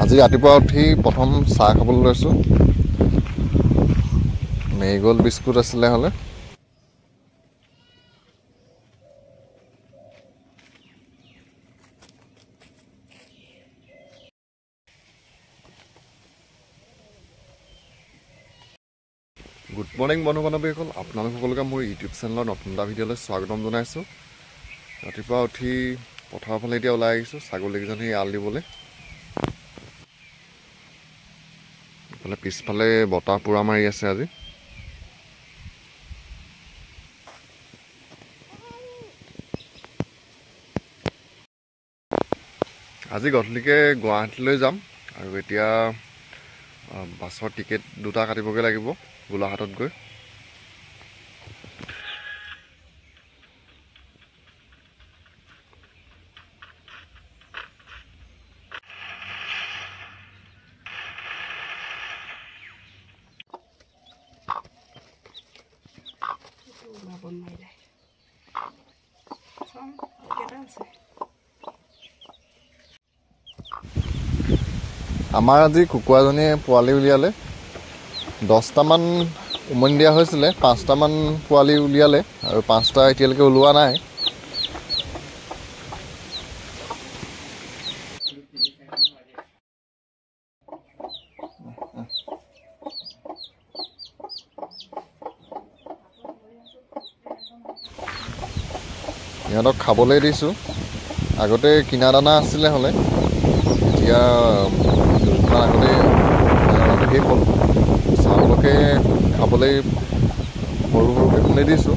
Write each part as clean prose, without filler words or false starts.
আজি ৰাতিপুৱা উঠি প্ৰথম চাহ খাবলৈ লৈছোঁ। মেৰিগ'ল্ড বিস্কুট আছিলে হ'লে। গুড মৰ্ণিং বন্ধু বান্ধৱীসকল, আপোনালোক সকলোকে মোৰ ইউটিউব চেনেলৰ নতুন এটা ভিডিঅ'লৈ স্বাগতম জনাইছোঁ। ৰাতিপুৱা উঠি পথাৰৰ ফালে এতিয়া ওলাই আহিছোঁ ছাগলীকেইজনী এৰাল দিবলৈ। এইফালে পিছফালে বতাহ পুৰা মাৰি আছে আজি। আজি গধূলিকৈ গুৱাহাটীলৈ যাম আৰু এতিয়া বাছৰ টিকেট দুটা কাটিবগৈ লাগিব গোলাঘাটত গৈ। আমাৰ আজি কুকুৰাজনীয়ে পোৱালি উলিয়ালে। 10টামান উমনি দিয়া হৈছিলে, 5টামান পোৱালি উলিয়ালে আৰু 5টা এতিয়ালৈকে ওলোৱা নাই। ইহঁতক খাবলৈ দিছোঁ। আগতে কিনা দানা আছিলে হ'লে, এতিয়া দুদিনমান আগতে শেষ হ'ল। চাউলকে খাবলৈ সৰু সৰুকৈ খুন্দি দিছোঁ।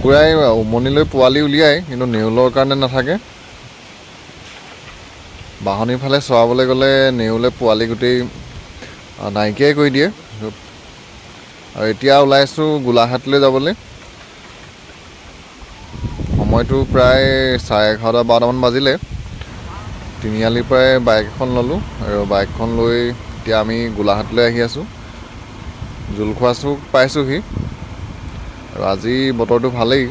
কুকুৰাই উমনিলৈ পোৱালি উলিয়াই, কিন্তু নেউলৰ কাৰণে নাথাকে। বাহনীৰ ফালে চৰাবলৈ গ'লে নেউলে পোৱালি গোটেই নাইকিয়াই কৰি দিয়ে। আৰু এতিয়া ওলাইছোঁ গোলাঘাটলৈ যাবলৈ। সময়টো প্ৰায় 11:30-12টামান বাজিলে। তিনিআলিৰ পৰাই বাইক এখন ল'লোঁ আৰু বাইকখন লৈ এতিয়া আমি গোলাঘাটলৈ আহি আছোঁ। জোলখোৱা চুক পাইছোঁহি আৰু আজি বতৰটো ভালেই।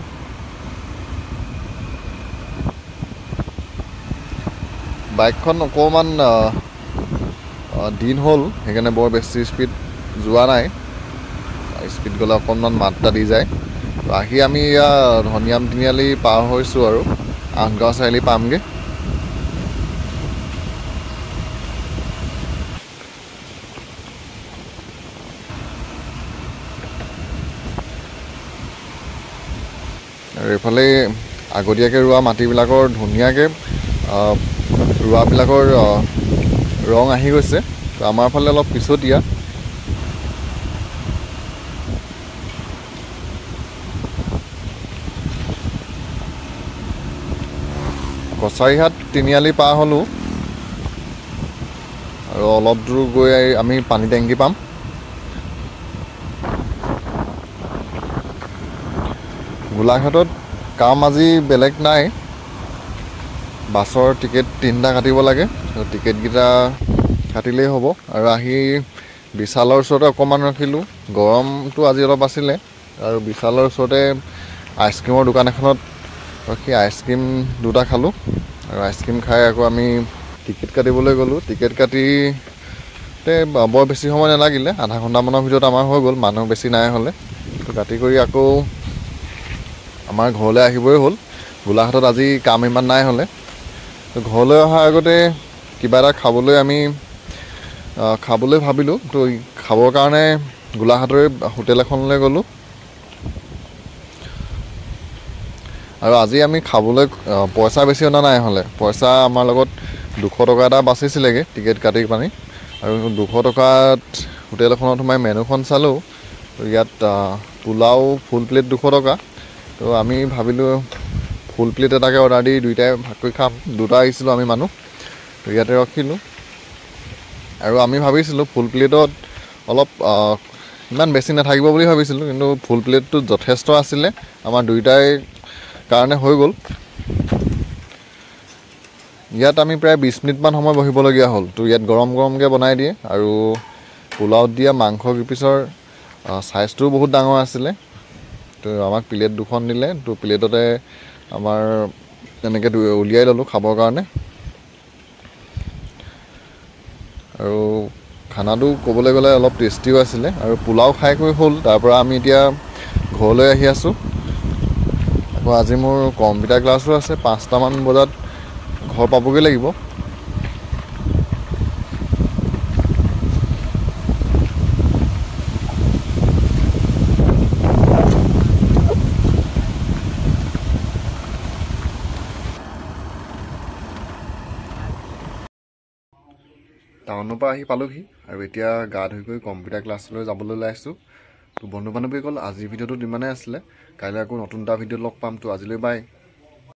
বাইকখন অকণমান দিন হ'ল, সেইকাৰণে বৰ বেছি স্পীড যোৱা নাই। স্পীড গ'লে অকণমান মাত এটা দি যায়। আহি আমি এয়া ধনিয়াম তিনিআলি পাৰ হৈছোঁ আৰু 8গাঁও চাৰিআলি পামগৈ। আৰু এইফালে আগতীয়াকৈ ৰোৱা মাটিবিলাকৰ ধুনীয়াকৈ ৰোৱাবিলাকৰ ৰং আহি গৈছে। তো আমাৰ ফালে অলপ পিছতীয়া। কছাৰীহাট তিনিআলি পাৰ হ'লোঁ আৰু অলপ দূৰ গৈ আমি পানী টেংকি পাম। গোলাঘাটত কাম আজি বেলেগ নাই। বাছৰ টিকেট 3টা কাটিব লাগে, টিকেটকেইটা কাটিলেই হ'ব। আৰু আহি বিশালৰ ওচৰতে অকণমান ৰখিলোঁ। গৰমটো আজি অলপ আছিলে আৰু বিশালৰ ওচৰতে আইচক্ৰীমৰ দোকান এখনত ৰখি আইচক্ৰীম 2টা খালোঁ। আৰু আইচক্ৰীম খাই আকৌ আমি টিকেট কাটিবলৈ গ'লোঁ। টিকেট কাটিতে বৰ বেছি সময় নালাগিলে, আধা ঘণ্টামানৰ ভিতৰত আমাৰ হৈ গ'ল, মানুহ বেছি নাই হ'লে। কাটি কৰি আকৌ আমাৰ ঘৰলৈ আহিবই হ'ল। গোলাঘাটত আজি কাম ইমান নাই হ'লে। ঘৰলৈ অহাৰ আগতে কিবা এটা খাবলৈ ভাবিলোঁ। তো খাবৰ কাৰণে গোলাঘাটৰে হোটেল এখনলৈ গ'লোঁ। আৰু আজি আমি খাবলৈ পইচা বেছি অনা নাই হ'লে। পইচা আমাৰ লগত 200 টকা এটা বাচিছিলেগৈ টিকেট কাটি পানি। আৰু 200 টকাত হোটেল এখনত সোমাই মেনুখন চালোঁ। ইয়াত পোলাও ফুল প্লেট 200 টকা। তো আমি ভাবিলোঁ ফুল প্লেট এটাকে অৰ্ডাৰ দি দুইটাই ভাগ কৰি খাম। 2টা আহিছিলোঁ আমি মানুহ, তো ইয়াতে ৰখিলোঁ। আৰু আমি ভাবিছিলোঁ ফুল প্লেটত অলপ ইমান বেছি নাথাকিব বুলি ভাবিছিলোঁ, কিন্তু ফুল প্লেটটো যথেষ্ট আছিলে, আমাৰ দুইটাই কাৰণে হৈ গ'ল। ইয়াত আমি প্ৰায় 20 মিনিটমান সময় বহিবলগীয়া হ'ল। তো ইয়াত গৰম গৰমকৈ বনাই দিয়ে, আৰু পোলাওত দিয়া মাংস কিপিচৰ চাইজটোও বহুত ডাঙৰ আছিলে। তো আমাক প্লেট 2খন দিলে, তো প্লেটতে আমাৰ এনেকৈ উলিয়াই ল'লোঁ খাবৰ কাৰণে। আৰু খানাটো ক'বলৈ গ'লে অলপ টেষ্টিও আছিলে, আৰু পোলাও খাই কৰি হ'ল। তাৰপৰা আমি এতিয়া ঘৰলৈ আহি আছোঁ। আকৌ আজি মোৰ কম্পিউটাৰ ক্লাছো আছে, 5টামান বজাত ঘৰ পাবগৈ লাগিব। টাউনৰ পৰা আহি পালোহি, আৰু এতিয়া গা ধুই কৰি কম্পিউটাৰ ক্লাছলৈ যাবলৈ ওলাইছোঁ। তো বন্ধু বান্ধৱীসকল, আজিৰ ভিডিঅ'টোত ইমানেই আছিলে। কাইলৈ আকৌ নতুন এটা ভিডিঅ'ত লগ পাম। তো আজিলৈ বাই।